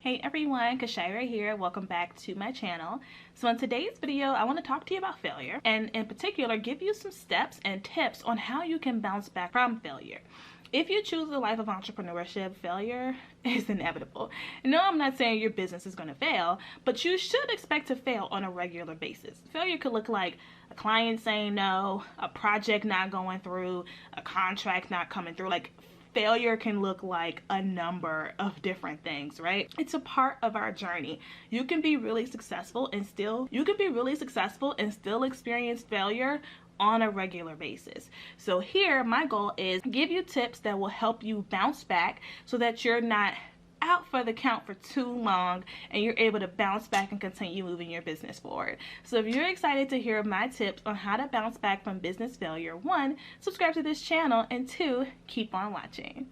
Hey everyone, Kyshira here. Welcome back to my channel. So in today's video, I want to talk to you about failure and in particular give you some steps and tips on how you can bounce back from failure. If you choose a life of entrepreneurship, failure is inevitable. No, I'm not saying your business is going to fail, but you should expect to fail on a regular basis. Failure could look like a client saying no, a project not going through, a contract not coming through. Like, failure can look like a number of different things, right? It's a part of our journey. You can be really successful and still experience failure on a regular basis. So here, my goal is give you tips that will help you bounce back so that you're not out for the count for too long and you're able to bounce back and continue moving your business forward. So if you're excited to hear my tips on how to bounce back from business failure, 1, subscribe to this channel, and 2, keep on watching.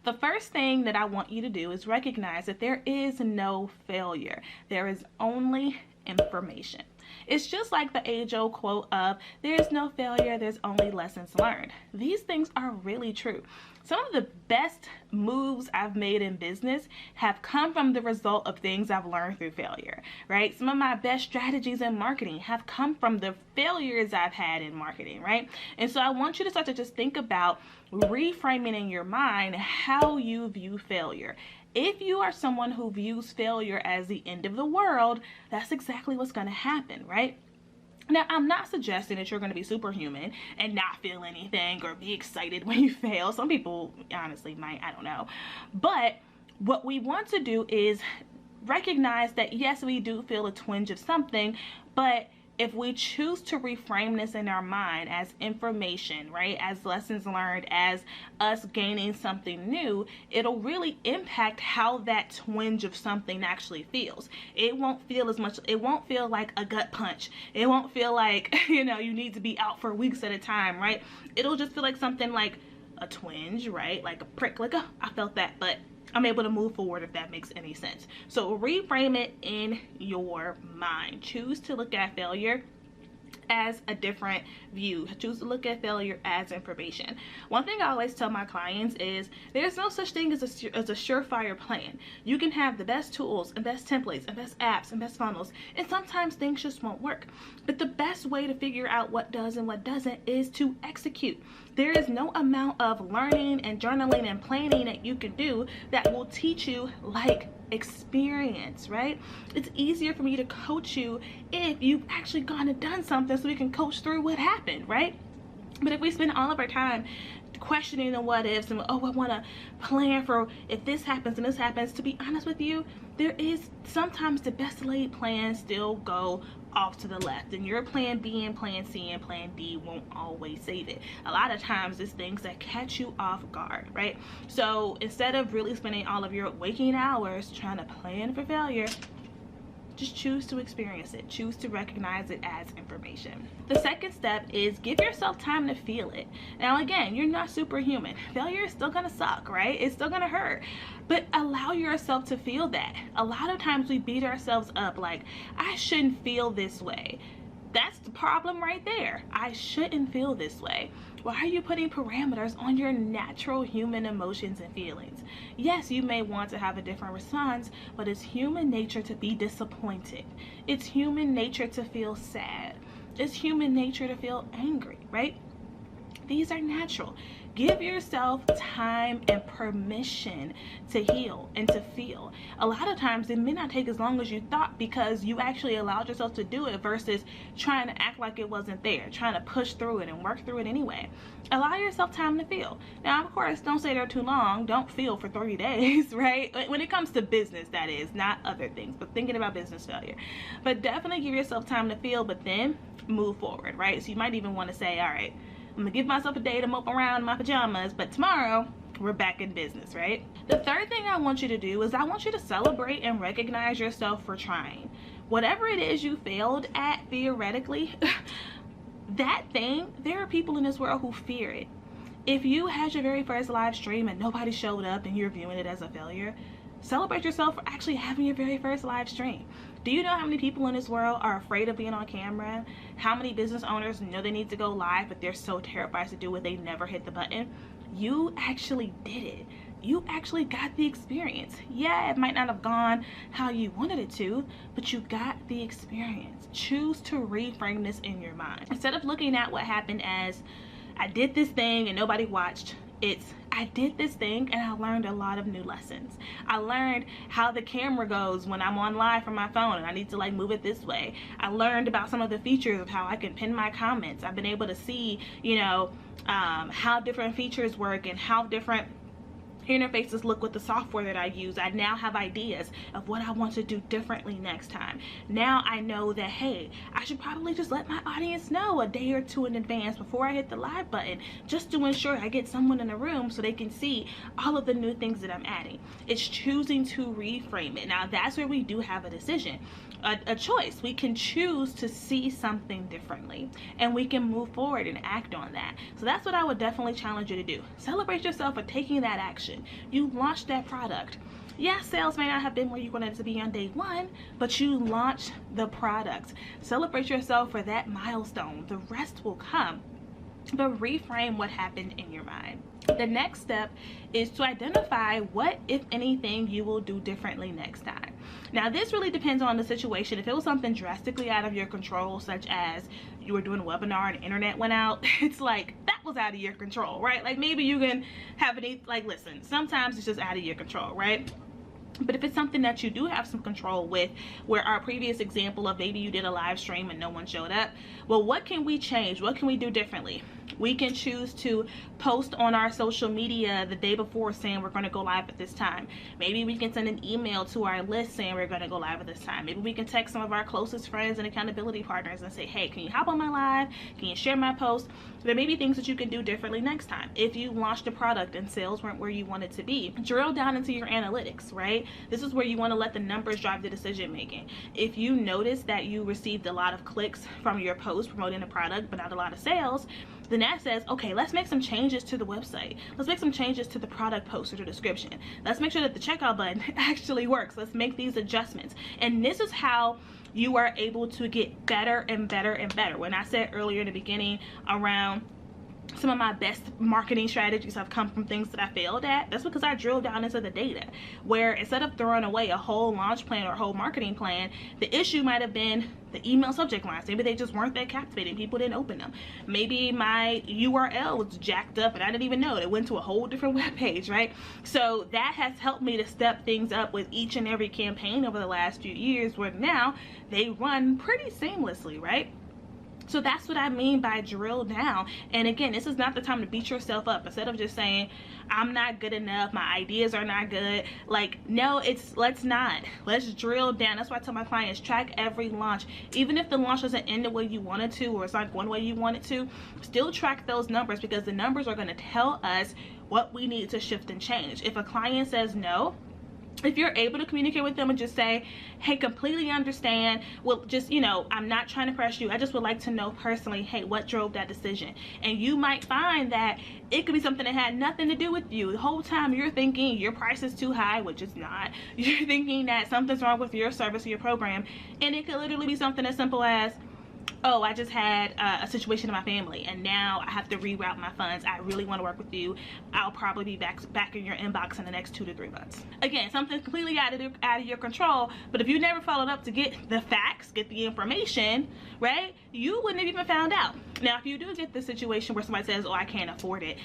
The first thing that I want you to do is recognize that there is no failure. There is only information. It's just like the age-old quote of, there's no failure, there's only lessons learned. These things are really true. Some of the best moves I've made in business have come from the result of things I've learned through failure, right? Some of my best strategies in marketing have come from the failures I've had in marketing, right? And so I want you to start to just think about reframing in your mind how you view failure. If you are someone who views failure as the end of the world, that's exactly what's going to happen, right? Now, I'm not suggesting that you're going to be superhuman and not feel anything or be excited when you fail. Some people honestly might, I don't know. But what we want to do is recognize that yes, we do feel a twinge of something, but if we choose to reframe this in our mind as information, right, as lessons learned, as us gaining something new, it'll really impact how that twinge of something actually feels. It won't feel as much, it won't feel like a gut punch. It won't feel like, you know, you need to be out for weeks at a time, right? It'll just feel like something like a twinge, right? Like a prick, like, oh, I felt that, but I'm able to move forward, if that makes any sense. So reframe it in your mind. Choose to look at failure as a different view. Choose to look at failure as information. One thing I always tell my clients is there's no such thing as a surefire plan. You can have the best tools and best templates and best apps and best funnels, and sometimes things just won't work. But the best way to figure out what does and what doesn't is to execute. There is no amount of learning and journaling and planning that you can do that will teach you like experience, right? It's easier for me to coach you if you've actually gone and done something so we can coach through what happened, right? But if we spend all of our time questioning the what ifs and, oh, I want to plan for if this happens and this happens, to be honest with you, there is sometimes the best laid plans still go off to the left, and your plan B and plan C and plan D won't always save it. A lot of times it's things that catch you off guard, right? So instead of really spending all of your waking hours trying to plan for failure, just choose to experience it. Choose to recognize it as information. The second step is give yourself time to feel it. Now, again, you're not superhuman. Failure is still gonna suck, right? It's still gonna hurt. But allow yourself to feel that. A lot of times we beat ourselves up like, I shouldn't feel this way. That's the problem right there. I shouldn't feel this way. Why are you putting parameters on your natural human emotions and feelings? Yes, you may want to have a different response, but it's human nature to be disappointed. It's human nature to feel sad. It's human nature to feel angry, right? These are natural. Give yourself time and permission to heal and to feel. A lot of times it may not take as long as you thought because you actually allowed yourself to do it versus trying to act like it wasn't there, trying to push through it and work through it anyway. Allow yourself time to feel. Now, of course, don't stay there too long. Don't feel for 30 days, right? When it comes to business, that is, not other things, but thinking about business failure. But definitely give yourself time to feel, but then move forward, right? So you might even want to say, all right, I'm gonna give myself a day to mope around in my pajamas, but tomorrow we're back in business, right? The third thing I want you to do is I want you to celebrate and recognize yourself for trying. Whatever it is you failed at theoretically, that thing, there are people in this world who fear it. If you had your very first live stream and nobody showed up and you're viewing it as a failure, Celebrate yourself for actually having your very first live stream. Do you know how many people in this world are afraid of being on camera? How many business owners know they need to go live, but they're so terrified to do it they never hit the button? You actually did it. You actually got the experience. Yeah, it might not have gone how you wanted it to, but you got the experience. Choose to reframe this in your mind. Instead of looking at what happened as, I did this thing and nobody watched, it's, I did this thing and I learned a lot of new lessons. I learned how the camera goes when I'm on live from my phone and I need to like move it this way. I learned about some of the features of how I can pin my comments. I've been able to see, you know, how different features work and how different interfaces look with the software that I use. I now have ideas of what I want to do differently next time. Now I know that, hey, I should probably just let my audience know a day or two in advance before I hit the live button, just to ensure I get someone in the room so they can see all of the new things that I'm adding. It's choosing to reframe it. Now that's where we do have a decision, a choice. We can choose to see something differently and we can move forward and act on that. So that's what I would definitely challenge you to do. Celebrate yourself for taking that action. You launched that product. Yeah, sales may not have been where you wanted it to be on day one, but you launched the product. Celebrate yourself for that milestone. The rest will come, but reframe what happened in your mind. The next step is to identify what, if anything, you will do differently next time. Now, this really depends on the situation. If it was something drastically out of your control, such as you were doing a webinar and the internet went out, it's like, that was out of your control, right? Like maybe you can have any, like, listen, sometimes it's just out of your control, right? But if it's something that you do have some control with, where our previous example of maybe you did a live stream and no one showed up, well, what can we change? What can we do differently? We can choose to post on our social media the day before saying we're going to go live at this time. Maybe we can send an email to our list saying we're going to go live at this time. Maybe we can text some of our closest friends and accountability partners and say, hey, can you hop on my live? Can you share my post? There may be things that you can do differently next time. If you launched a product and sales weren't where you wanted to be, drill down into your analytics, right? This is where you want to let the numbers drive the decision making. If you notice that you received a lot of clicks from your post promoting a product but not a lot of sales, then that says, okay, let's make some changes to the website. Let's make some changes to the product post or the description. Let's make sure that the checkout button actually works. Let's make these adjustments. And this is how you are able to get better and better and better. When I said earlier in the beginning around some of my best marketing strategies have come from things that I failed at, that's because I drilled down into the data, where instead of throwing away a whole launch plan or a whole marketing plan, the issue might have been the email subject lines. Maybe they just weren't that captivating. People didn't open them. Maybe my URL was jacked up and I didn't even know it. It went to a whole different web page, right? So that has helped me to step things up with each and every campaign over the last few years, where now they run pretty seamlessly, right? So that's what I mean by drill down. And again, this is not the time to beat yourself up. Instead of just saying, I'm not good enough, my ideas are not good. Like, no, let's drill down. That's why I tell my clients, track every launch. Even if the launch doesn't end the way you want it to, or it's not going the way you want it to, still track those numbers, because the numbers are going to tell us what we need to shift and change. If a client says no, if you're able to communicate with them and just say, hey, completely understand, well, just, you know, I'm not trying to press you, I just would like to know personally, hey, what drove that decision? And you might find that it could be something that had nothing to do with you. The whole time you're thinking your price is too high, which it's not. You're thinking that something's wrong with your service or your program, and it could literally be something as simple as, oh, I just had a situation in my family and now I have to reroute my funds. I really want to work with you. I'll probably be back in your inbox in the next 2 to 3 months. Again, something completely out of your control, but if you never followed up to get the facts, get the information, right, you wouldn't have even found out. Now, if you do get the situation where somebody says, oh, I can't afford it,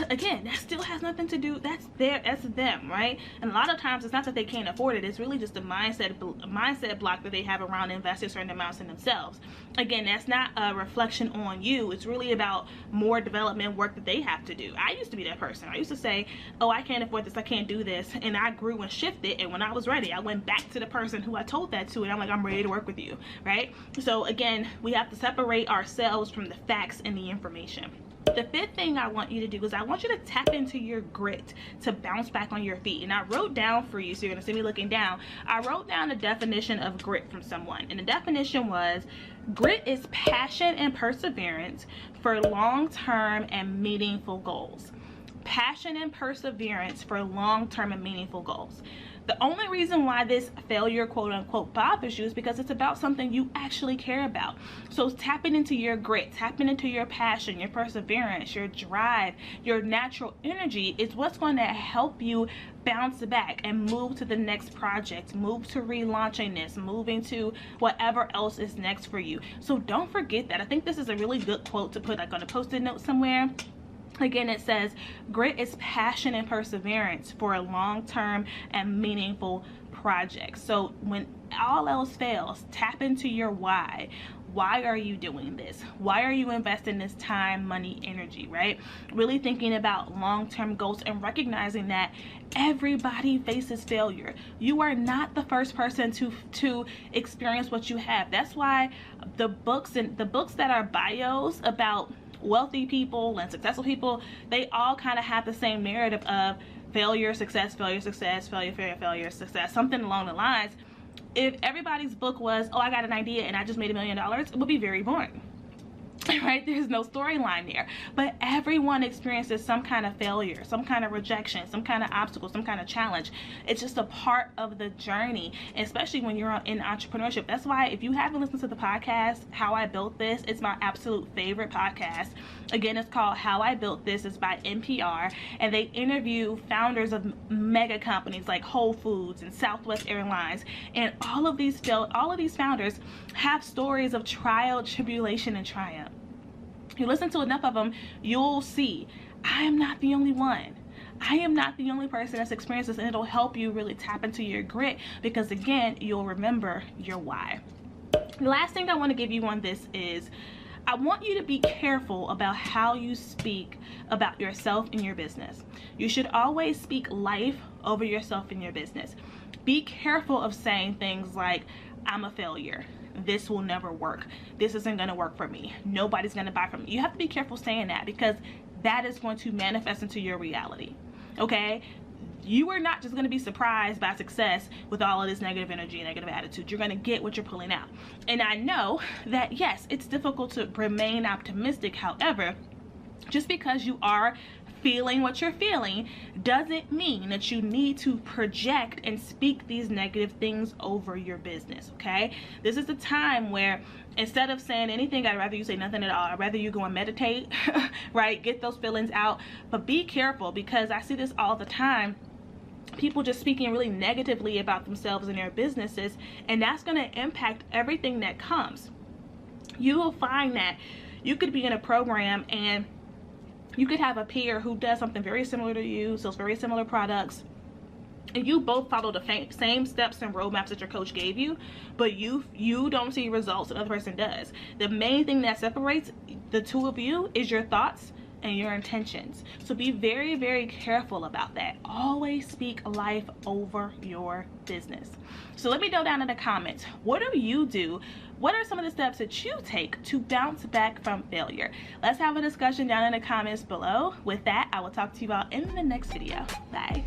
again, that still has nothing to do, that's them, right? And a lot of times it's not that they can't afford it, it's really just a mindset block that they have around investing certain amounts in themselves. Again, that's not a reflection on you. It's really about more development work that they have to do. I used to be that person. I used to say, oh, I can't afford this, I can't do this, and I grew and shifted, and when I was ready, I went back to the person who I told that to, and I'm like, I'm ready to work with you, right? So again, we have to separate ourselves from the facts and the information. The fifth thing I want you to do is I want you to tap into your grit to bounce back on your feet. And I wrote down for you, so you're gonna see me looking down, I wrote down the definition of grit from someone. And the definition was, grit is passion and perseverance for long-term and meaningful goals. Passion and perseverance for long-term and meaningful goals. The only reason why this failure, quote unquote, bothers you is because it's about something you actually care about. So tapping into your grit, tapping into your passion, your perseverance, your drive, your natural energy is what's going to help you bounce back and move to the next project, move to relaunching this, moving to whatever else is next for you. So don't forget that. I think this is a really good quote to put like on a post-it note somewhere. Again, it says, grit is passion and perseverance for a long-term and meaningful project. So when all else fails, tap into your why. Why are you doing this? Why are you investing this time, money, energy, right? Really thinking about long-term goals and recognizing that everybody faces failure. You are not the first person to experience what you have. That's why the books that are bios about wealthy people and successful people, they all kind of have the same narrative of failure, success, failure, success, failure, failure, failure, success, something along the lines. If everybody's book was, oh, I got an idea and I just made $1 million, it would be very boring. Right? There's no storyline there. But everyone experiences some kind of failure, some kind of rejection, some kind of obstacle, some kind of challenge. It's just a part of the journey, especially when you're in entrepreneurship. That's why if you haven't listened to the podcast, How I Built This, it's my absolute favorite podcast. Again, it's called How I Built This. It's by NPR, and they interview founders of mega companies like Whole Foods and Southwest Airlines, and all of these founders have stories of trial, tribulation, and triumph. You listen to enough of them, you'll see I am not the only one. I am not the only person that's experienced this, and it'll help you really tap into your grit because, again, you'll remember your why. The last thing I want to give you on this is I want you to be careful about how you speak about yourself and your business. You should always speak life over yourself and your business. Be careful of saying things like, I'm a failure. This will never work. This isn't going to work for me. Nobody's going to buy from me. You have to be careful saying that because that is going to manifest into your reality. Okay? You are not just going to be surprised by success with all of this negative energy and negative attitude. You're going to get what you're pulling out. And I know that, yes, it's difficult to remain optimistic. However, just because you are feeling what you're feeling doesn't mean that you need to project and speak these negative things over your business. Okay, this is the time where instead of saying anything, I'd rather you say nothing at all. I'd rather you go and meditate. Right, get those feelings out. But be careful, because I see this all the time, people just speaking really negatively about themselves and their businesses, and that's going to impact everything that comes. You will find that you could be in a program and you could have a peer who does something very similar to you, sells very similar products, and you both follow the same steps and roadmaps that your coach gave you, but you don't see results, the other person does. The main thing that separates the two of you is your thoughts and your intentions. So be very, very careful about that. Always speak life over your business. So let me know down in the comments, what do you do? What are some of the steps that you take to bounce back from failure? Let's have a discussion down in the comments below. With that, I will talk to you all in the next video. Bye.